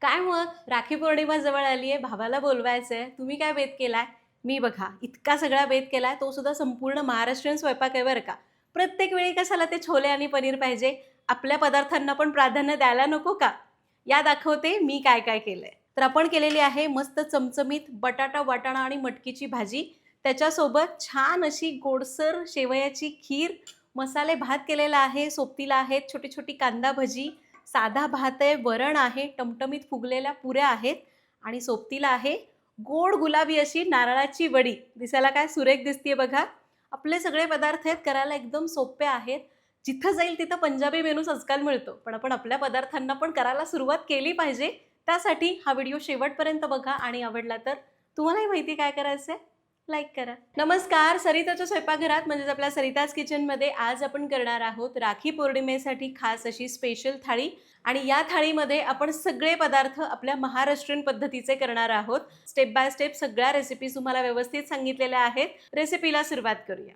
काय मग राखी पौर्णिमा जवळ आली आहे, भावाला बोलवायचंय. तुम्ही काय बेत केलाय? मी बघा इतका सगळा बेत केलाय, तो सुद्धा संपूर्ण महाराष्ट्रीयन स्वयंपाक आहे बरं का. प्रत्येक वेळी कशाला ते छोले आणि पनीर पाहिजे? आपल्या पदार्थांना पण प्राधान्य द्यायला नको का? या दाखवते मी काय काय केलंय. तर आपण केलेली आहे मस्त चमचमीत बटाटा, वाटाणा आणि मटकीची भाजी. त्याच्यासोबत छान अशी गोडसर शेवयाची खीर, मसाले भात केलेला आहे, सोबतीला आहेत छोटी-छोटी कांदा भजी, साधा भात आहे, वरण आहे, टमटमीत फुगलेल्या पुऱ्या आहेत आणि सोबतीला आहे गोड गुलाबी अशी नारळाची वडी. दिसायला काय सुरेख दिसतीये बघा. आपले सगळे पदार्थ आहेत, करायला एकदम सोपे आहेत. जिथं जाईल तिथं पंजाबी मेनूच आजकाल मिळतो. पण आपण आपल्या पदार्थांना पण करायला सुरुवात केली पाहिजे. त्यासाठी हा व्हिडिओ शेवटपर्यंत बघा आणि आवडला तर तुम्हालाही माहिती काय करायचंय? लाईक करा. नमस्कार, सरिताच्या स्वयंपाकघरात म्हणजेच आपल्या सरिताज किचनमध्ये आज आपण करणार आहोत राखी पौर्णिमेसाठी खास अशी स्पेशल थाळी. आणि या थाळीमध्ये आपण सगळे पदार्थ आपल्या महाराष्ट्रीयन पद्धतीचे करणार आहोत. स्टेप बाय स्टेप सगळ्या रेसिपीज तुम्हाला व्यवस्थित सांगितलेल्या आहेत. रेसिपीला सुरुवात करूया.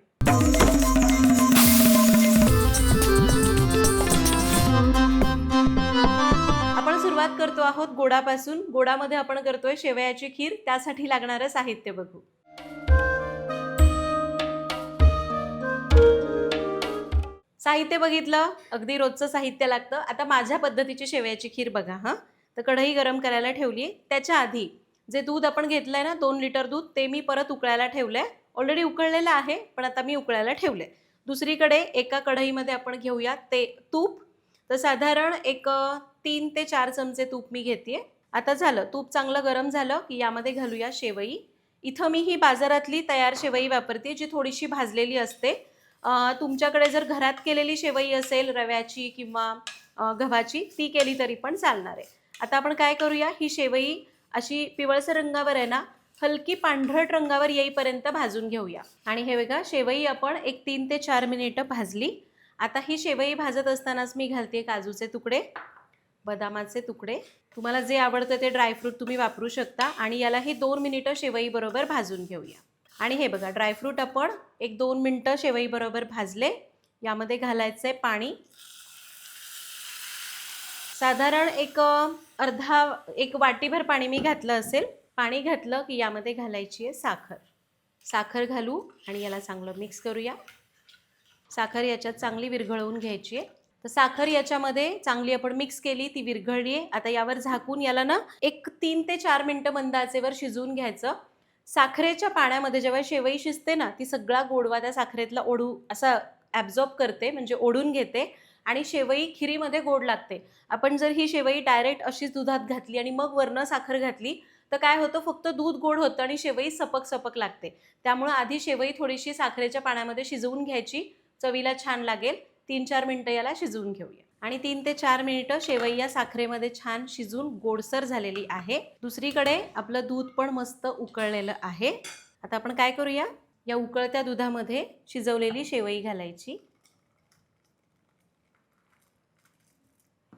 आपण सुरुवात करतो आहोत गोडापासून. गोडामध्ये आपण करतोय शेवयाची खीर. त्यासाठी लागणारं साहित्य बघू. साहित्य बघितलं, अगदी रोजचं साहित्य लागतं. आता माझ्या पद्धतीची शेवयाची खीर बघा हां. तर कढई गरम करायला ठेवली आहे. त्याच्या आधी जे दूध आपण घेतलंय ना 2 लिटर दूध, ते मी परत उकळायला ठेवलंय. ऑलरेडी उकळलेलं आहे, पण आता मी उकळायला ठेवलंय. दुसरीकडे एका कढईमध्ये आपण घेऊया ते तूप. तर साधारण एक 3 ते 4 चमचे तूप मी घेतेय. आता झालं, तूप चांगलं गरम झालं की यामध्ये घालूया शेवई. इथं मी ही बाजारातली तयार शेवई वापरते, जी थोडीशी भाजलेली असते. तुमच्याकडे जर घरात केलेली शेवई असेल रव्याची किंवा गव्हाची, ती केली तरी पण चालणार आहे. आता आपण काय करूया, ही शेवई अशी पिवळसर रंगावर आहे ना, हलकी पांढरट रंगावर येईपर्यंत भाजून घेऊया. आणि हे बघा, शेवई आपण एक 3 ते 4 मिनिटं भाजली. आता ही शेवई भाजत असतानाच मी घालते काजूचे तुकडे, बदामाचे तुकडे. तुम्हाला जे आवडतं ते ड्रायफ्रूट तुम्ही वापरू शकता. आणि यालाही 2 मिनिटं शेवई बरोबर भाजून घेऊया. आणि हे बघा, ड्रायफ्रूट आपण एक 2 मिनिटं शेवई बरोबर भाजले. यामध्ये घालायचंय पाणी. साधारण एक वाटीभर पाणी मी घातलं असेल. पाणी घातलं की यामध्ये घालायची आहे साखर. साखर घालू आणि याला चांगलं मिक्स करूया. साखर याच्यात चांगली विरघळवून घ्यायची आहे. तर साखर याच्यामध्ये चांगली आपण मिक्स केली, ती विरघळली आहे. आता यावर झाकून याला ना एक 3 ते 4 मिनिटं मंद आचेवर शिजवून घ्यायचं. साखरेच्या पाण्यामध्ये जेव्हा शेवई शिजते ना, ती सगळा गोडवा त्या साखरेतला असा ॲब्झॉर्ब करते, म्हणजे ओढून घेते आणि शेवई खिरीमध्ये गोड लागते. आपण जर ही शेवई डायरेक्ट अशीच दुधात घातली आणि मग वरनं साखर घातली तर काय होतं, फक्त दूध गोड होतं आणि शेवई सपक सपक लागते. त्यामुळे आधी शेवई थोडीशी साखरेच्या पाण्यामध्ये शिजवून घ्यायची, चवीला छान लागेल. 3-4 मिनिटं याला शिजवून घेऊया. आणि 3 ते 4 मिनिटं शेवई या साखरेमध्ये छान शिजून गोडसर झालेली आहे. दुसरीकडे आपलं दूध पण मस्त उकळलेलं आहे. आता आपण काय करूया, या उकळत्या दुधामध्ये शिजवलेली शेवई घालायची.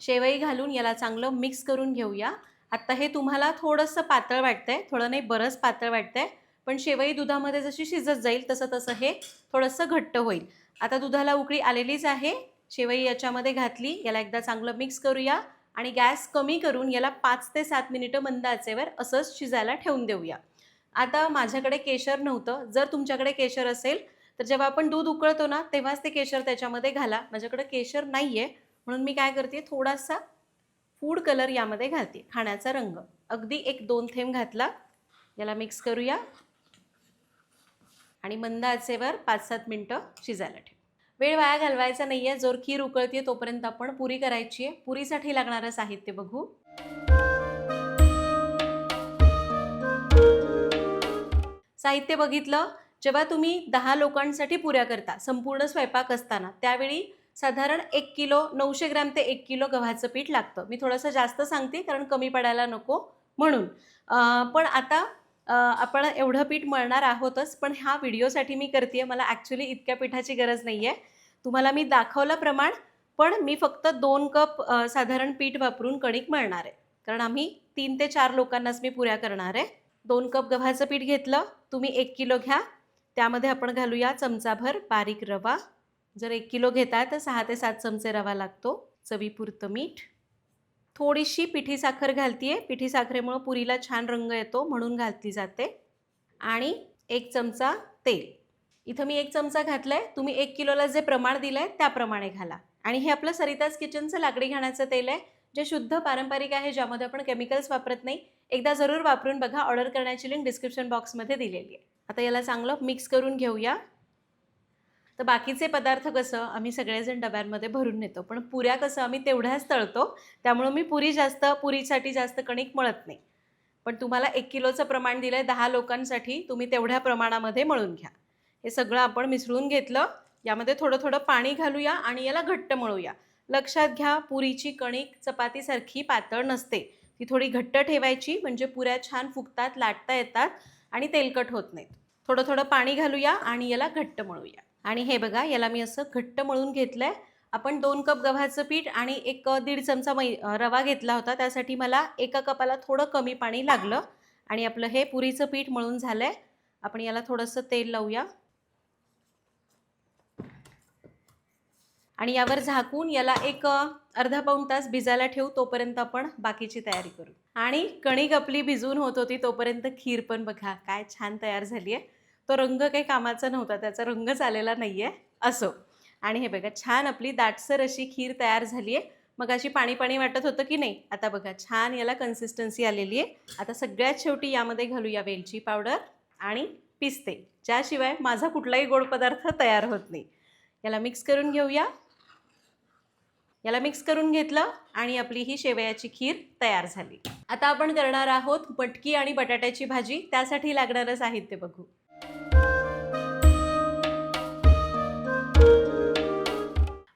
शेवई घालून याला चांगलं मिक्स करून घेऊया. आता हे तुम्हाला थोडंसं पातळ वाटतंय, थोडं नाही बरंच पातळ वाटतंय, पण शेवई दुधामध्ये जशी शिजत जाईल तसं तसं हे थोडंसं घट्ट होईल. आता दुधाला उकळी आलेलीच आहे. शेवई याच्यामध्ये घातली. याला एकदा चांगलं मिक्स करूया आणि गॅस कमी करून याला 5 ते 7 मिनिटं मंद आचेवर असंच शिजायला ठेवून देऊया. आता माझ्याकडे केशर नव्हतं. जर तुमच्याकडे केशर असेल तर जेव्हा आपण दूध उकळतो ना, तेव्हाच ते केशर त्याच्यामध्ये घाला. माझ्याकडे केशर नाही आहे, म्हणून मी काय करते, थोडासा फूड कलर यामध्ये घालते, खाण्याचा रंग. अगदी 1-2 थेंब घातला. याला मिक्स करूया आणि मंद आचेवर 5-7 मिनिटं शिजायला ठेव. वेळ वाया घालवायचा नाही आहे. जोर खीर उकळते तोपर्यंत आपण पुरी करायची आहे. पुरीसाठी लागणारं साहित्य बघू. साहित्य बघितलं. जेव्हा तुम्ही 10 लोकांसाठी पुऱ्या करता संपूर्ण स्वयंपाक असताना, त्यावेळी साधारण 1 किलो 900 ग्रॅम ते 1 किलो गव्हाचं पीठ लागतं. मी थोडंसं जास्त सांगते कारण कमी पडायला नको म्हणून. पण आता आपण एवढं पीठ मळणार आहोतच, पण ह्या व्हिडिओसाठी मी करते. मला ॲक्च्युली इतक्या पिठाची गरज नाही आहे. तुम्हाला मी दाखवलं प्रमाण, पण मी फक्त 2 कप साधारण पीठ वापरून कणिक मळणार आहे. कारण आम्ही 3 ते 4 लोकांनाच मी पुऱ्या करणार आहे. 2 कप गव्हाचं पीठ घेतलं. तुम्ही 1 किलो घ्या. त्यामध्ये आपण घालूया चमचाभर बारीक रवा. जर 1 किलो घेताय तर 6 ते 7 चमचे रवा लागतो. चवीपुरतं मीठ, थोडीशी पिठी साखर घालतीये. पिठी साखरेमुळे पुरीला छान रंग येतो म्हणून घातली जाते. आणि 1 चमचा तेल. इथं मी 1 चमचा घातलाय. तुम्ही 1 किलोला जे प्रमाण दिलंय त्याप्रमाणे घाला. आणि हे आपलं सरिताज किचनचं लाकडी घाण्याचं तेल आहे, जे शुद्ध पारंपरिक आहे, ज्यामध्ये आपण केमिकल्स वापरत नाही. एकदा जरूर वापरून बघा. ऑर्डर करण्याची लिंक डिस्क्रिप्शन बॉक्समध्ये दिलेली आहे. आता याला चांगलं मिक्स करून घेऊया. तर बाकीचे पदार्थ कसं आम्ही सगळेजण डब्यांमध्ये भरून नेतो, पण पुऱ्या कसं आम्ही तेवढ्याच तळतो, त्यामुळे मी पुरीसाठी जास्त कणिक मळत नाही. पण तुम्हाला 1 किलोचं प्रमाण दिलंय, 10 लोकांसाठी तुम्ही तेवढ्या प्रमाणामध्ये मळून घ्या. हे सगळं आपण मिसळून घेतलं. यामध्ये थोडं थोडं पाणी घालूया आणि याला घट्ट मळूया. लक्षात घ्या, पुरीची कणिक चपातीसारखी पातळ नसते. ती थोडी घट्ट ठेवायची, म्हणजे पुऱ्या छान फुगतात, लाटता येतात आणि तेलकट होत नाहीत. थोडं थोडं पाणी घालूया आणि याला घट्ट मळूया. आणि हे बघा, याला मी असं घट्ट मळून घेतलंय. आपण 2 कप गव्हाचं पीठ आणि 1-1.5 चमचा रवा घेतला होता. त्यासाठी मला 1 कपाला थोडं कमी पाणी लागलं. आणि आपलं हे पुरीचं पीठ मळून झालंय. आपण याला थोडंसं तेल लावूया आणि यावर झाकून याला एक अर्धा पाऊण तास भिजायला ठेवू. तोपर्यंत आपण बाकीची तयारी करू. आणि कणिक आपली भिजून होत होती तोपर्यंत खीर पण बघा काय छान तयार झाली आहे. तो रंग काही कामाचा नव्हता, त्याचा रंगच आलेला नाही आहे. असो. आणि हे बघा, छान आपली दाटसर अशी खीर तयार झाली आहे. मग अशी पाणी पाणी वाटत होतं की नाही, आता बघा छान याला कन्सिस्टन्सी आलेली आहे. आता सगळ्यात शेवटी यामध्ये घालूया वेलची पावडर आणि पिस्ते, ज्याशिवाय माझा कुठलाही गोड पदार्थ तयार होत नाही. याला मिक्स करून घेऊया. याला मिक्स करून घेतलं आणि आपली ही शेवयाची खीर तयार झाली. आता आपण करणार आहोत मटकी आणि बटाट्याची भाजी. त्यासाठी लागणारं साहित्य बघू.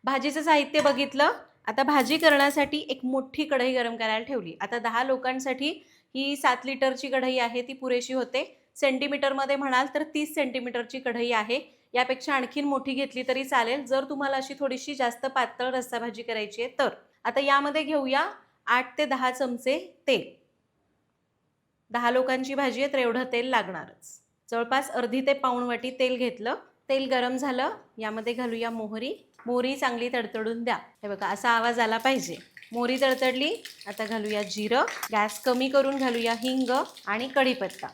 भाजीचं साहित्य बघितलं. आता भाजी करण्यासाठी एक मोठी कढई गरम करायला ठेवली. आता 10 लोकांसाठी ही 7 लिटरची कढई आहे, ती पुरेशी होते. सेंटीमीटरमध्ये म्हणाल तर 30 सेंटीमीटरची कढई आहे. यापेक्षा आणखीन मोठी घेतली तरी चालेल, जर तुम्हाला अशी थोडीशी जास्त पातळ रस्सा भाजी करायची आहे तर. आता यामध्ये घेऊया 8 ते 10 चमचे तेल. 10 लोकांची भाजी आहे तर एवढं तेल लागणारच. जवळपास अर्धी ते पाऊण वाटी तेल घेतलं. तेल गरम झालं. यामध्ये घालूया मोहरी. मोहरी चांगली तडतडून द्या. हे बघा, असा आवाज आला पाहिजे. मोहरी तडतडली. आता घालूया जिरं. गॅस कमी करून घालूया हिंग आणि कढीपत्ता.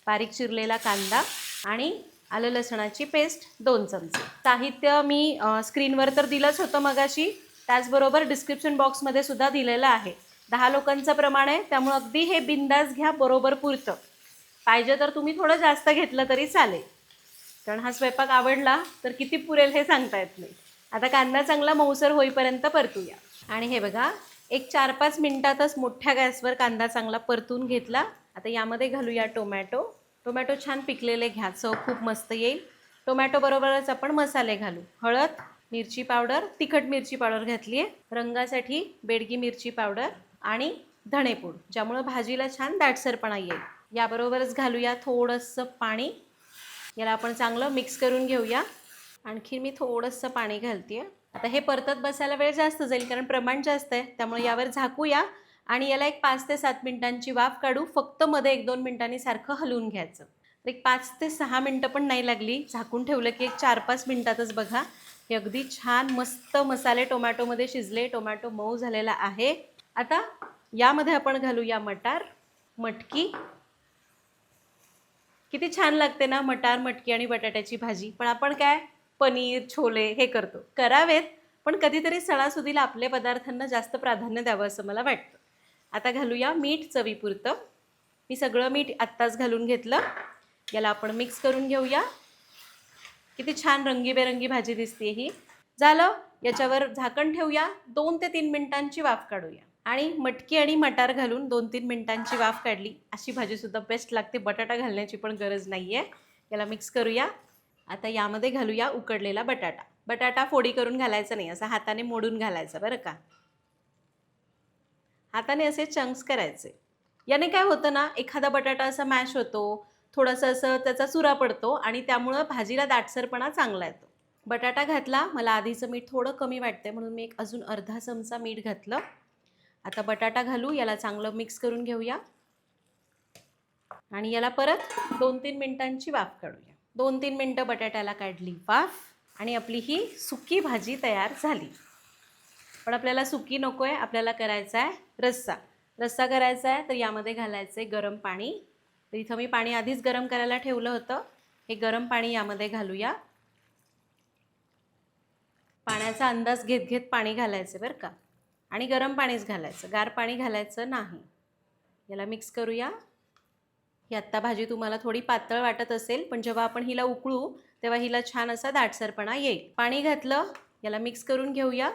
बारीक चिरलेला कांदा आणि आलं लसणाची पेस्ट 2 चमचे. साहित्य मी स्क्रीनवर तर दिलंच होतं मगाशी, त्याचबरोबर डिस्क्रिप्शन बॉक्समध्ये सुद्धा दिलेलं आहे. 10 लोकांचं प्रमाण आहे, त्यामुळे अगदी हे बिंदास घ्या, बरोबर पुरतं. पाहिजे तर तुम्ही थोडं जास्त घेतलं तरी चालेल, कारण हा स्वयंपाक आवडला तर किती पुरेल हे सांगता येत नाही. आता कांदा चांगला मऊसर होईपर्यंत परतूया. आणि हे बघा, एक 4-5 मिनिटातच मोठ्या गॅसवर कांदा चांगला परतून घेतला. आता यामध्ये घालूया टोमॅटो. टोमॅटो छान पिकलेले घ्या, चव खूप मस्त येईल. टोमॅटो बरोबरच आपण मसाले घालू. हळद, मिरची पावडर, तिखट मिरची पावडर घातली आहे. रंगासाठी बेडगी मिरची पावडर आणि धणेपूड, ज्यामुळे भाजीला छान दाटसरपणा येईल. याबरोबरच घालूया थोडंसं पाणी. याला आपण चांगलं मिक्स करून घेऊया. आणखी मी थोडंसं पाणी घालते. आता हे परतत बसायला वेळ जास्त जाईल, कारण प्रमाण जास्त आहे, त्यामुळे यावर झाकूया आणि याला एक 5 ते 7 मिनिटांची वाफ काढू. फक्त मध्ये 1-2 मिनिटांनी सारखं हलवून घ्यायचं. तर एक 5 ते 6 मिनिटं पण नाही लागली. झाकून ठेवलं की एक 4-5 मिनिटातच बघा हे अगदी छान मस्त मसाले टोमॅटोमध्ये शिजले. टोमॅटो मऊ झालेला आहे. आता यामध्ये आपण घालूया मटार, मटकी. किती छान लागते ना मटार, मटकी आणि बटाट्याची भाजी. पण आपण काय पनीर, छोले हे करतो. करावेत, पण कधीतरी सणासुदीला आपल्या पदार्थांना जास्त प्राधान्य द्यावं असं मला वाटतं. आता घालूया मीठ चवीपुरतं. मी सगळं मीठ आत्ताच घालून घेतलं. याला आपण मिक्स करून घेऊया. किती छान रंगीबेरंगी भाजी दिसते ही. झालं. याच्यावर झाकण ठेवूया. 2 ते 3 मिनिटांची वाफ काढूया. आणि मटकी आणि मटार घालून 2-3 मिनिटांची वाफ काढली. अशी भाजीसुद्धा बेस्ट लागते. बटाटा घालण्याची पण गरज नाही आहे. याला मिक्स करूया. आता यामध्ये घालूया उकडलेला बटाटा. बटाटा फोडी करून घालायचा नाही, असा हाताने मोडून घालायचा बरं का. हाताने असे चंक्स करायचे. याने काय होतं ना, एखादा बटाटा असा मॅश होतो, थोडंसं असं त्याचा चुरा पडतो आणि त्यामुळं भाजीला दाटसरपणा चांगला येतो. बटाटा घातला. मला आधीचं मीठ थोडं कमी वाटते म्हणून मी एक अजून अर्धा चमचा मीठ घातलं. आता बटाटा घालू. याला चांगलं मिक्स करून घेऊया आणि याला परत 2-3 मिनिटांची वाफ काढूया. 2-3 मिनिटं बटाट्याला काढली वाफ आणि आपली ही सुकी भाजी तयार झाली. पण आपल्याला सुकी नको आहे, आपल्याला करायचा आहे रस्सा. रस्सा करायचा आहे तर यामध्ये घालायचं आहे गरम पाणी. तर इथं मी पाणी आधीच गरम करायला ठेवलं होतं. हे गरम पाणी यामध्ये घालूया. पाण्याचा अंदाज घेत घेत पाणी घालायचं बरं का, आणि गरम पाणीच घालायचं, गार पाणी घालायचं नाही. याला मिक्स करूया. ही आत्ता भाजी तुम्हाला थोडी पातळ वाटत असेल, पण जेव्हा आपण हिला उकळू तेव्हा हिला छान असा दाटसरपणा येईल. पाणी घातलं, याला मिक्स करून घेऊया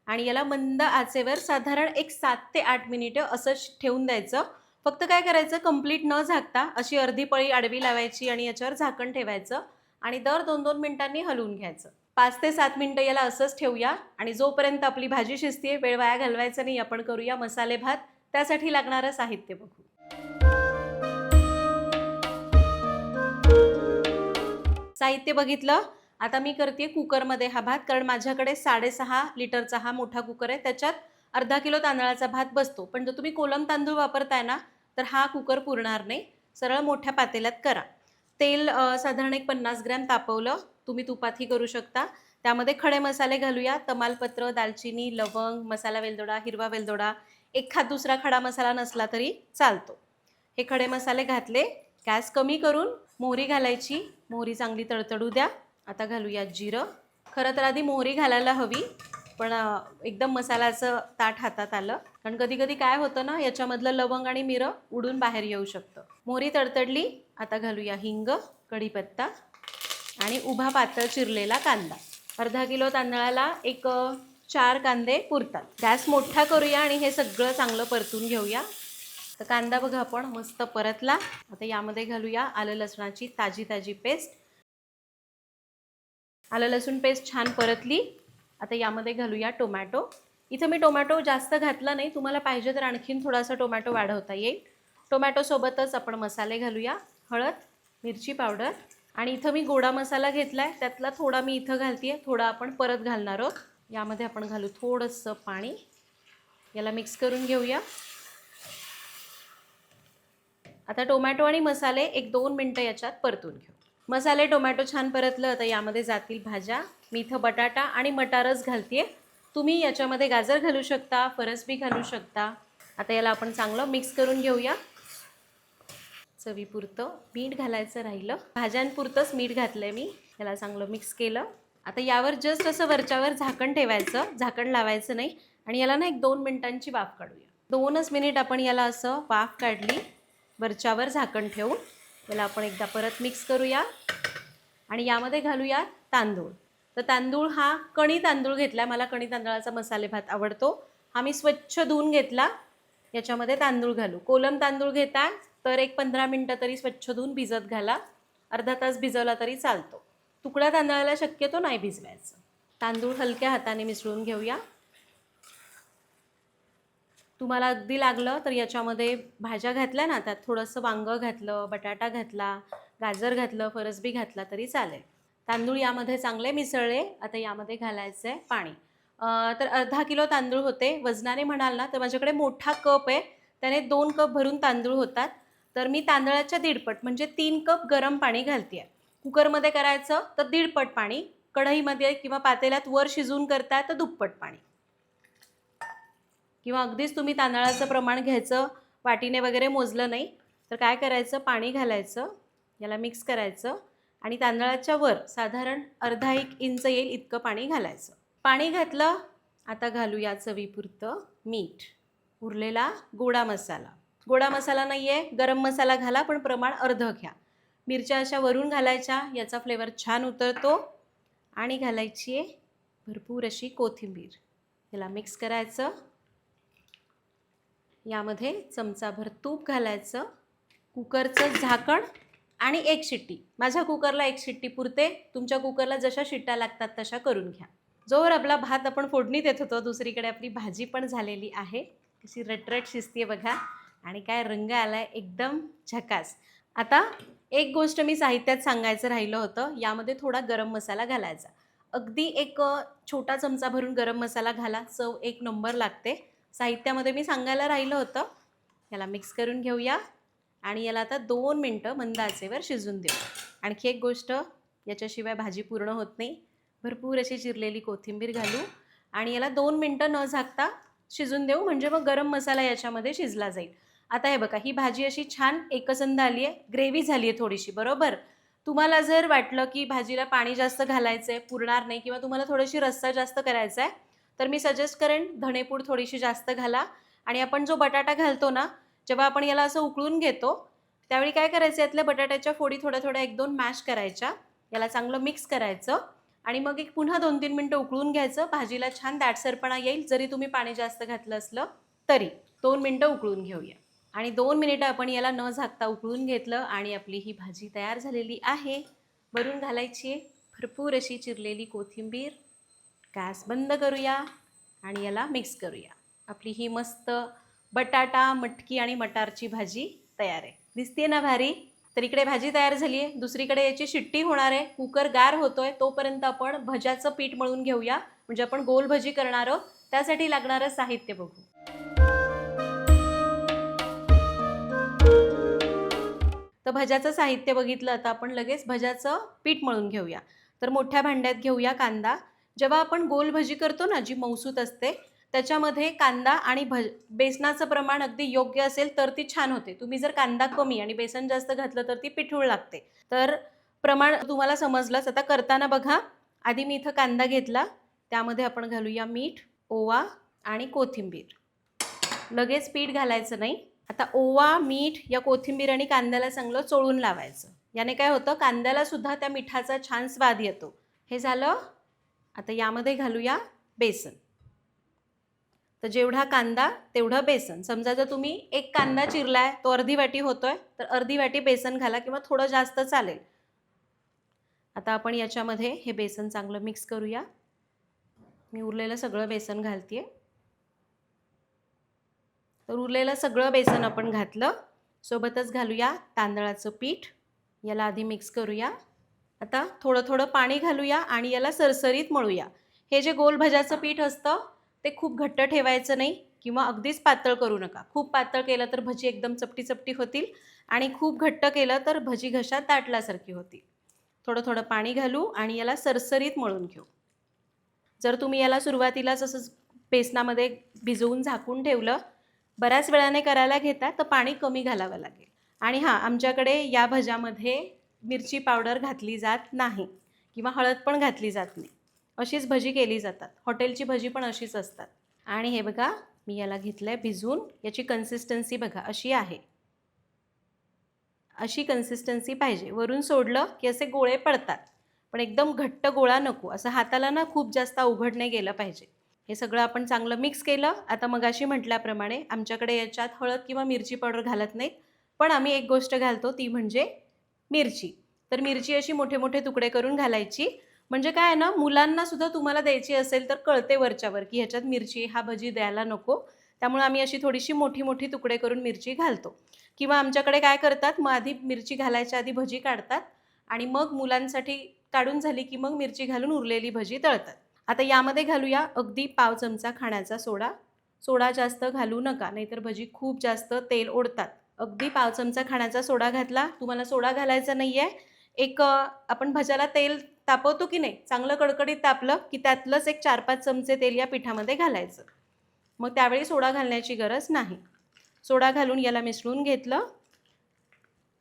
आणि याला मंद आचेवर साधारण एक 7 ते 8 मिनिटं असं ठेवून द्यायचं. फक्त काय करायचं, कंप्लीट न झाकता अशी अर्धी पळी आडवी लावायची आणि याच्यावर झाकण ठेवायचं आणि दर 2-2 मिनिटांनी हलवून घ्यायचं. 5 ते 7 मिनिटं याला असंच ठेवूया आणि जोपर्यंत आपली भाजी शिजते, वेळ वाया घालवायचा नाही. आपण करूया मसाले भात. त्यासाठी लागणारं साहित्य बघू. साहित्य बघितलं. आता मी करते कुकरमध्ये हा भात, कारण माझ्याकडे 6.5 लिटरचा हा मोठा कुकर आहे. त्याच्यात अर्धा किलो तांदळाचा भात बसतो. पण जर तुम्ही कोलम तांदूळ वापरताय ना, तर हा कुकर पुरणार नाही. सरळ मोठ्या पातेल्यात करा. तेल साधारण एक 50 ग्रॅम तापवलं. तुम्ही तुपातही करू शकता. त्यामध्ये खडे मसाले घालूया. तमालपत्र, दालचिनी, लवंग, मसाला वेलदोडा, हिरवा वेलदोडा, एखाद दुसरा खडा मसाला नसला तरी चालतो. हे खडे मसाले घातले. गॅस कमी करून मोहरी घालायची. मोहरी चांगली तडतडू द्या. आता घालूया जिरं. खरं तर आधी मोहरी घालायला हवी, पण एकदम मसाल्याचं ताट हातात आलं, कारण कधी कधी काय होतं ना, याच्यामधलं लवंग आणि मिरं उडून बाहेर येऊ शकतं. मोहरी तडतडली. आता घालूया हिंग, कढीपत्ता आणि उभा पातळ चिरलेला कांदा. अर्धा किलो तांदळाला एक 4 कांदे पुरतात. गॅस मोठा करूया आणि हे सगळं चांगलं परतून घेऊया. तर कांदा बघा आपण मस्त परतला. आता यामध्ये घालूया आलं लसणाची ताजी पेस्ट. आलं लसूण पेस्ट छान परतली. आता यामध्ये घालूया टोमॅटो. इथं मी टोमॅटो जास्त घातला नाही, तुम्हाला पाहिजे तर आणखीन थोडासा टोमॅटो वाढवता येईल. टोमॅटोसोबतच आपण मसाले घालूया. हळद, मिरची पावडर आणि इथं मी गोडा मसाला घेतला आहे, त्यातला थोडा मी इथं घालते, थोडा आपण परत घालणार आहोत. यामध्ये आपण घालू थोडंसं पाणी. याला मिक्स करून घेऊया. आता टोमॅटो आणि मसाले एक 2 मिनटं याच्यात परतून घेऊ. मसाले टोमॅटो छान परतलं. आता यामध्ये जातील भाज्या. मी इथं बटाटा आणि मटारच घालते. तुम्ही याच्यामध्ये गाजर घालू शकता, फरसबी घालू शकता. आता याला आपण चांगलं मिक्स करून घेऊया. चवीपुरतं मीठ घालायचं राहिलं. भाज्यांपुरतंच मीठ घातलंय मी. याला चांगलं मिक्स केलं. आता यावर जस्ट असं वरच्यावर झाकण ठेवायचं, झाकण लावायचं नाही आणि याला ना एक 2 मिनिटांची वाफ काढूया. 2च मिनिट आपण याला असं वाफ काढली वरच्यावर झाकण ठेवून. याला आपण एकदा परत मिक्स करूया आणि यामध्ये घालूया तांदूळ. तर तांदूळ हा कणी तांदूळ घेतला. मला कणी तांदळाचा मसाले भात आवडतो. हा मी स्वच्छ धुवून घेतला. याच्यामध्ये तांदूळ घालू. कोलम तांदूळ घेता तर एक 15 मिनटं तरी स्वच्छ धुवून भिजत घाला. अर्धा तास भिजवला तरी चालतो. तुकडा तांदळाला शक्यतो नाही भिजवायचं. तांदूळ हलक्या हाताने मिसळून घेऊया. तुम्हाला अगदी लागलं तर याच्यामध्ये भाज्या घातल्या ना, त्यात थोडंसं वांगं घातलं, बटाटा घातला, गाजर घातलं, फरसबी घातला तरी चालेल. तांदूळ यामध्ये चांगले मिसळले. आता यामध्ये घालायचं आहे पाणी. तर अर्धा किलो तांदूळ होते. वजनाने म्हणाल ना तर माझ्याकडे मोठा कप आहे, त्याने 2 कप भरून तांदूळ होतात. तर मी तांदळाच्या 1.5 पट म्हणजे 3 कप गरम पाणी घालते आहे. कुकरमध्ये करायचं तर 1.5 पट पाणी, कढईमध्ये किंवा पातेल्यात वर शिजवून करताय तर दुप्पट पाणी, किंवा अगदीच तुम्ही तांदळाचं प्रमाण घ्यायचं, वाटीने वगैरे मोजलं नाही तर काय करायचं, पाणी घालायचं, याला मिक्स करायचं आणि तांदळाच्या वर साधारण अर्धा 1 इंच येईल इतकं पाणी घालायचं. पाणी घातलं. आता घालूया चवीपुरतं मीठ. उरलेला गोडा मसाला. गोडा मसाला नाही आहे, गरम मसाला घाला, पण प्रमाण अर्धं घ्या. मिरच्या अशा वरून घालायच्या, याचा फ्लेवर छान उतरतो. आणि घालायची आहे भरपूर अशी कोथिंबीर. याला मिक्स करायचं. यामध्ये चमचाभर तूप घालायचं. कुकरचं झाकण आणि 1 शिट्टी. माझ्या कुकरला 1 शिट्टी पुरते. तुमच्या कुकरला जशा शिट्ट्या लागतात तशा करून घ्या. जोवर आपला भात आपण फोडणीत येत होतो, दुसरीकडे आपली भाजी पण झालेली आहे. कशी रटरट शिजते बघा आणि काय रंग आलाय, एकदम झकास. आता एक गोष्ट मी साहित्यात सांगायचं राहिलं होतं. यामध्ये थोडा गरम मसाला घालायचा. अगदी एक छोटा चमचा भरून गरम मसाला घाला, चव 1 नंबर लागते. साहित्यामध्ये मी सांगायला राहिलं होतं. याला मिक्स करून घेऊया आणि याला आता 2 मिनटं मंद आचेवर शिजून देऊ. आणखी एक गोष्ट, याच्याशिवाय भाजी पूर्ण होत नाही. भरपूर अशी चिरलेली कोथिंबीर घालू आणि याला 2 मिनटं न झाकता शिजून देऊ, म्हणजे मग गरम मसाला याच्यामध्ये शिजला जाईल. आता हे बघा, ही भाजी अशी छान एकसंध आली आहे, ग्रेव्ही झाली आहे थोडीशी, बरोबर. तुम्हाला जर वाटलं की भाजीला पाणी जास्त घालायचं आहे, पुरणार नाही, किंवा तुम्हाला थोडीशी रस्सा जास्त करायचा आहे, तर मी सजेस्ट करेन धणेपूड थोडीशी जास्त घाला. आणि आपण जो बटाटा घालतो ना, जेव्हा आपण याला असं उकळून घेतो त्यावेळी काय करायचं, यातल्या बटाट्याच्या फोडी थोड्या थोड्या 1-2 मॅश करायच्या, याला चांगलं मिक्स करायचं आणि मग एक पुन्हा 2-3 मिनटं उकळून घ्यायचं. भाजीला छान दाटसरपणा येईल, जरी तुम्ही पाणी जास्त घातलं असलं तरी. 2 मिनटं उकळून घेऊया आणि 2 मिनिटं आपण याला न झाकता उकळून घेतलं आणि आपली ही भाजी तयार झालेली आहे. वरून घालायची आहे भरपूर अशी चिरलेली कोथिंबीर. गॅस बंद करूया आणि याला मिक्स करूया. आपली ही मस्त बटाटा, मटकी आणि मटारची भाजी तयार आहे. दिसते ना भारी? तर इकडे भाजी तयार झाली आहे, दुसरीकडे याची शिट्टी होणार आहे, कुकर गार होतोय. तोपर्यंत आपण भज्याचं पीठ मळून घेऊया, म्हणजे आपण गोल भजी करणार आहोत. त्यासाठी लागणारं साहित्य बघू. तर भज्याचं साहित्य बघितलं, आता आपण लगेच भज्याचं पीठ मळून घेऊया. तर मोठ्या भांड्यात घेऊया कांदा. जेव्हा आपण गोल भजी करतो ना, जी मऊसूत असते, त्याच्यामध्ये कांदा आणि बेसनाचं प्रमाण अगदी योग्य असेल तर ती छान होते. तुम्ही जर कांदा कमी आणि बेसन जास्त घातलं तर ती पिठूळ लागते. तर प्रमाण तुम्हाला समजलंच. आता करताना बघा, आधी मी इथं कांदा घेतला, त्यामध्ये आपण घालूया मीठ, ओवा आणि कोथिंबीर. लगेच पीठ घालायचं नाही. आता ओवा, मीठ या कोथिंबीर आणि कांद्याला चांगलं चोळून लावायचं. याने काय होतं, कांद्याला सुद्धा त्या मिठाचा छान स्वाद येतो. हे झालं. आता यामध्ये घालूया बेसन. तर जेवढा कांदा तेवढं बेसन. समजा जर तुम्ही एक कांदा चिरलाय, तो अर्धी वाटी होतोय, तर अर्धी वाटी बेसन घाला, किंवा थोडं जास्त चालेल. आता आपण याच्यामध्ये हे बेसन चांगलं मिक्स करूया. मी उरलेलं सगळं बेसन घालतेय. तर उरलेलं सगळं बेसन आपण घातलं. सोबतच घालूया तांदळाचं पीठ. याला आधी मिक्स करूया. आता थोडं थोडं पाणी घालूया आणि याला सरसरीत मळूया. हे जे गोल भज्याचं पीठ असतं ते खूप घट्ट ठेवायचं नाही, किंवा अगदीच पातळ करू नका. खूप पातळ केलं तर भजी एकदम चपटी चपटी होतील, आणि खूप घट्ट केलं तर भजी घशात दाटल्यासारखी होतील. थोडं थोडं पाणी घालू आणि याला सरसरीत मळून घेऊ. जर तुम्ही याला सुरुवातीलाच असंच बेसनामध्ये भिजवून झाकून ठेवलं, बऱ्याच वेळाने करायला घेता, तर पाणी कमी घालावं लागेल. आणि हां, आमच्याकडे या भज्यामध्ये मिरची पावडर घातली जात नाही, किंवा हळद पण घातली जात नाही. अशीच भजी केली जातात. हॉटेलची भजी पण अशीच असतात. आणि हे बघा, मी याला घेतलं आहे भिजवून. याची कन्सिस्टन्सी बघा अशी आहे. अशी कन्सिस्टन्सी पाहिजे. वरून सोडलं की असे गोळे पडतात, पण एकदम घट्ट गोळा नको. असं हाताला ना खूप जास्त अवघड नाही गेलं पाहिजे. हे सगळं आपण चांगलं मिक्स केलं. आता मगाशी म्हटल्याप्रमाणे आमच्याकडे याच्यात हळद किंवा मिरची पावडर घालत नाहीत, पण आम्ही एक गोष्ट घालतो, ती म्हणजे मिरची. तर मिरची अशी मोठे मोठे तुकडे करून घालायची. म्हणजे काय आहे ना, मुलांना सुद्धा तुम्हाला द्यायची असेल तर कळते वरच्यावर की ह्याच्यात मिरची, हा भजी द्यायला नको. त्यामुळे आम्ही अशी थोडीशी मोठी मोठी तुकडे करून मिरची घालतो. किंवा आमच्याकडे काय करतात, मग आधी मिरची घालायच्या आधी भजी काढतात, आणि मग मुलांसाठी काढून झाली की मग मिरची घालून उरलेली भजी तळतात. आता यामध्ये घालूया अगदी पाव चमचा खाण्याचा सोडा. सोडा जास्त घालू नका, नाहीतर भजी खूप जास्त तेल ओढतात. अगदी पाव चमचा खाण्याचा सोडा घातला. तुम्हाला सोडा घालायचा नाही आहे. एक आपण भज्याला तेल तापवतो की नाही, चांगलं कडकडीत तापलं की त्यातलंच एक 4-5 चमचे तेल या पिठामध्ये घालायचं. मग त्यावेळी सोडा घालण्याची गरज नाही. सोडा घालून याला मिसळून घेतलं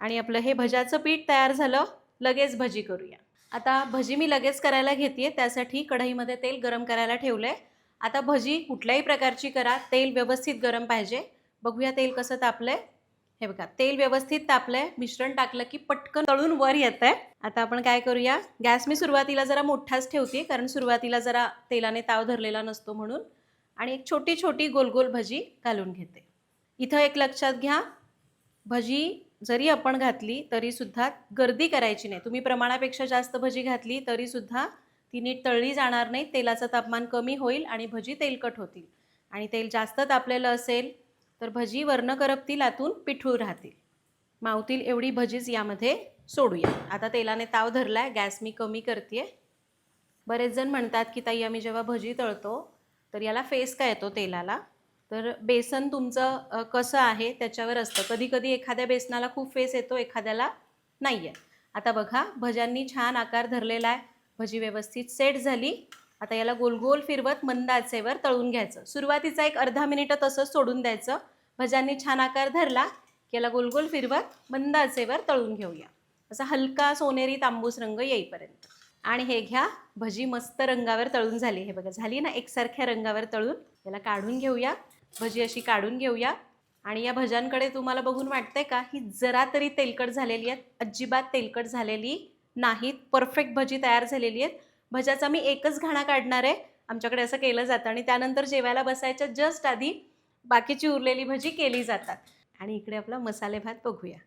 आणि आपलं हे भज्याचं पीठ तयार झालं. लगेच भजी करूया. आता भजी मी लगेच करायला घेते. त्यासाठी कढईमध्ये तेल गरम करायला ठेवलं आहे. आता भजी कुठल्याही प्रकारची करा, तेल व्यवस्थित गरम पाहिजे. बघूया तेल कसं तापलं आहे. हे बघा, तेल व्यवस्थित तापलं आहे. मिश्रण टाकलं की पटकन तळून वर येतं आहे. आता आपण काय करूया, गॅस मी सुरुवातीला जरा मोठाच ठेवते, कारण सुरुवातीला जरा तेलाने ताव धरलेला नसतो म्हणून. आणि एक छोटी छोटी गोल गोल भजी घालून घेते. इथं एक लक्षात घ्या, भजी जरी आपण घातली तरीसुद्धा गर्दी करायची नाही. तुम्ही प्रमाणापेक्षा जास्त भजी घातली तरीसुद्धा ती नीट तळली जाणार नाही. तेलाचं तापमान कमी होईल आणि भजी तेलकट होतील. आणि तेल जास्त तापलेलं असेल तर भजी वरनं करपतील, आतून पिठूळ राहतील. मावतील एवढी भजीच यामध्ये सोडूया. आता तेलाने ताव धरलाय, गॅस मी कमी करते. बरेच जण म्हणतात की ताई, आम्ही जेव्हा भजी तळतो तर याला फेस का येतो तेलाला. तर बेसन तुमचं कसं आहे त्याच्यावर असतं. कधी कधी एखाद्या बेसनाला खूप फेस येतो, एखाद्याला नाही आहे. आता बघा, भज्यांनी छान आकार धरलेला आहे. भजी व्यवस्थित सेट झाली. आता याला गोल गोल फिरवत मंद आचेवर तळून घ्यायचं. सुरुवातीचा एक अर्धा मिनिट तसंच सोडून द्यायचं. भज्यांनी छान आकार धरला की याला गोल गोल फिरवत मंद आचेवर तळून घेऊया, असा हलका सोनेरी तांबूस रंग येईपर्यंत. आणि हे घ्या, भजी मस्त रंगावर तळून झाली. हे बघा, झाली ना एकसारख्या रंगावर तळून. याला काढून घेऊया, भजी अशी काढून घेऊया. आणि या भज्यांकडे तुम्हाला बघून वाटतंय का ही जरा तरी तेलकट झालेली आहेत? अजिबात तेलकट झालेली नाहीत, परफेक्ट भजी तयार झालेली आहेत. भज्याचा मी एकच घाणा काढणार आहे, आमच्याकडे असं केलं जातं. आणि त्यानंतर जेवायला बसायच्या जस्ट आधी बाकीची उरलेली भजी केली जातात. आणि इकडे आपला मसाले भात बघूया.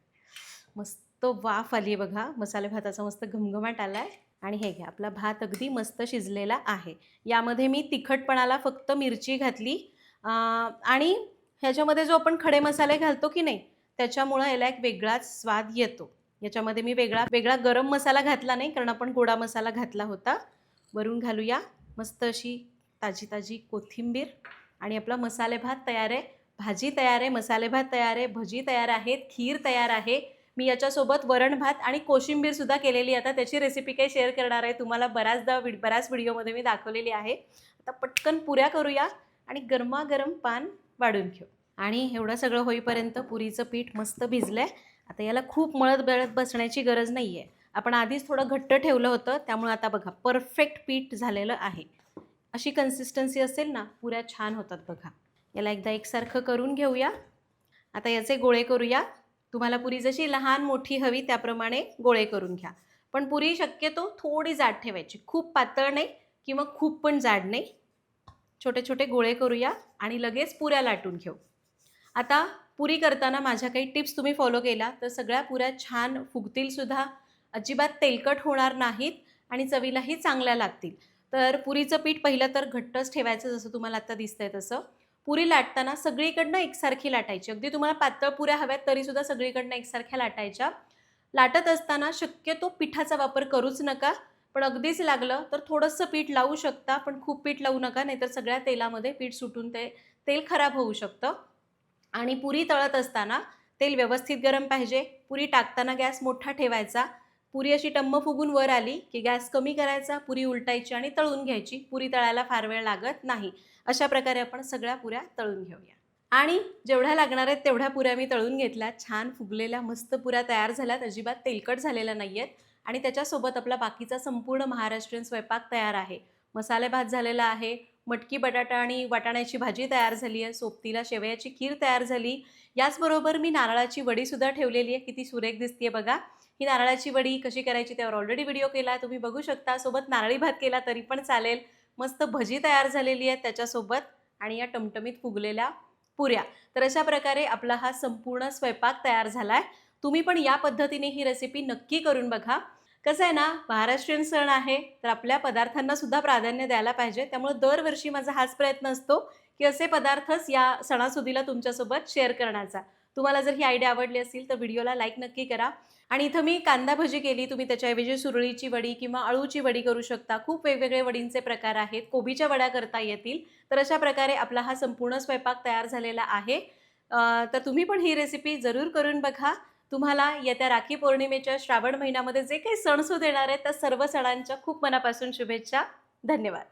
मस्त वाफ आली आहे बघा, मसाले भाताचा मस्त घमघमाट आला आहे. आणि हे घ्या, आपला भात अगदी मस्त शिजलेला आहे. यामध्ये मी तिखटपणाला फक्त मिरची घातली आणि ह्याच्यामध्ये जो आपण खडे मसाले घालतो की नाही, त्याच्यामुळं याला एक वेगळाच स्वाद येतो. याच्यामध्ये मी वेगळा गरम मसाला घातला नाही, कारण आपण गोडा मसाला घातला होता. वरून घालूया मस्त अशी ताजी ताजी कोथिंबीर. आणि आपला मसाले भात तयार आहे, भाजी तयार आहे, मसाले भात तयार आहे, भजी तयार आहेत, खीर तयार आहे. मी याच्यासोबत वरण भात आणि कोशिंबीरसुद्धा केलेली. आता त्याची रेसिपी काही शेअर करणार आहे, तुम्हाला बऱ्याच व्हिडिओमध्ये मी दाखवलेली आहे. आता पटकन पुऱ्या करूया आणि गरमागरम पान वाढून घेऊ. आणि एवढं सगळं होईपर्यंत पुरीचं पीठ मस्त भिजलं आहे. आता याला खूप मळत बसण्याची गरज नाही आहे, आपण आधीच थोडं घट्ट ठेवलं होतं, त्यामुळे आता बघा परफेक्ट पीठ झालेलं आहे. अशी कन्सिस्टन्सी असेल ना, पुऱ्या छान होतात बघा. याला एकदा एकसारखं करून घेऊया. आता याचे गोळे करूया. तुम्हाला पुरी जशी लहान मोठी हवी त्याप्रमाणे गोळे करून घ्या. पण पुरी शक्यतो थोडी जाड ठेवायची, खूप पातळ नाही किंवा खूप पण जाड नाही. छोटे छोटे गोळे करूया आणि लगेच पुऱ्या लाटून घेऊ. आता पुरी करताना माझ्या काही टिप्स तुम्ही फॉलो केल्या तर सगळ्या पुऱ्या छान फुगतील सुद्धा, अजिबात तेलकट होणार नाहीत आणि चवीलाही चांगल्या लागतील. तर पुरीचं पीठ पहिलं तर घट्टच ठेवायचं, जसं तुम्हाला आता दिसतंय तसं. पुरी लाटताना सगळीकडनं एकसारखी लाटायची. अगदी तुम्हाला पातळ पुऱ्या हव्यात तरीसुद्धा सगळीकडनं एकसारख्या लाटायच्या. लाटत असताना शक्यतो पिठाचा वापर करूच नका, पण अगदीच लागलं तर थोडंसं पीठ लावू शकता, पण खूप पीठ लावू नका, नाहीतर सगळ्या तेलामध्ये पीठ सुटून ते तेल खराब होऊ शकतं. आणि पुरी तळत असताना तेल व्यवस्थित गरम पाहिजे. पुरी टाकताना गॅस मोठा ठेवायचा. पुरी अशी टम्म फुगून वर आली की गॅस कमी करायचा, पुरी उलटायची आणि तळून घ्यायची. पुरी तळायला फार वेळ लागत नाही. अशा प्रकारे आपण सगळ्या पुऱ्या तळून घेऊया. आणि जेवढ्या लागणार आहेत तेवढ्या पुऱ्या मी तळून घेतल्या. छान फुगलेल्या मस्त पुऱ्या तयार झाल्यात, अजिबात तेलकट झालेल्या नाही आहेत. आणि त्याच्यासोबत आपला बाकीचा संपूर्ण महाराष्ट्रीयन स्वयंपाक तयार आहे. मसाले भात झालेला आहे, मटकी बटाटा आणि वाटाण्याची भाजी तयार झाली आहे, सोबतीला शेवयाची खीर तयार झाली. याचबरोबर मी नारळाची वडीसुद्धा ठेवलेली आहे. किती सुरेख दिसते बघा. ही नारळाची वडी कशी करायची त्यावर ऑलरेडी व्हिडिओ केला आहे, तुम्ही बघू शकता. सोबत नारळी भात केला तरी पण चालेल. मस्त भजी तयार झालेली आहे त्याच्यासोबत आणि या टमटमीत फुगलेल्या पुऱ्या. तर अशा प्रकारे आपला हा संपूर्ण स्वयंपाक तयार झाला आहे. तुम्ही पण या पद्धतीने ही रेसिपी नक्की करून बघा. कसं आहे ना, महाराष्ट्रीयन सण आहे तर आपल्या पदार्थांना सुद्धा प्राधान्य द्यायला पाहिजे. त्यामुळे दरवर्षी माझा हाच प्रयत्न असतो की असे पदार्थच या सणासुदीला तुमच्यासोबत शेअर करण्याचा. तुम्हाला जर ही आयडिया आवडली असेल तर व्हिडिओला लाईक नक्की करा. आणि इथं मी कांदा भजी केली, तुम्ही त्याच्याऐवजी सुरळीची वडी किंवा अळूची वडी करू शकता. खूप वेगवेगळे वडींचे प्रकार आहेत, कोबीच्या वड्या करता येतील. तर अशा प्रकारे आपला हा संपूर्ण स्वयंपाक तयार झालेला आहे. तर तुम्ही पण ही रेसिपी जरूर करून बघा. तुम्हाला येत्या राखी पौर्णिमेच्या श्रावण महिन्यामध्ये जे काही सणसूद येणार आहेत त्या सर्व सणांच्या खूप मनापासून शुभेच्छा. धन्यवाद.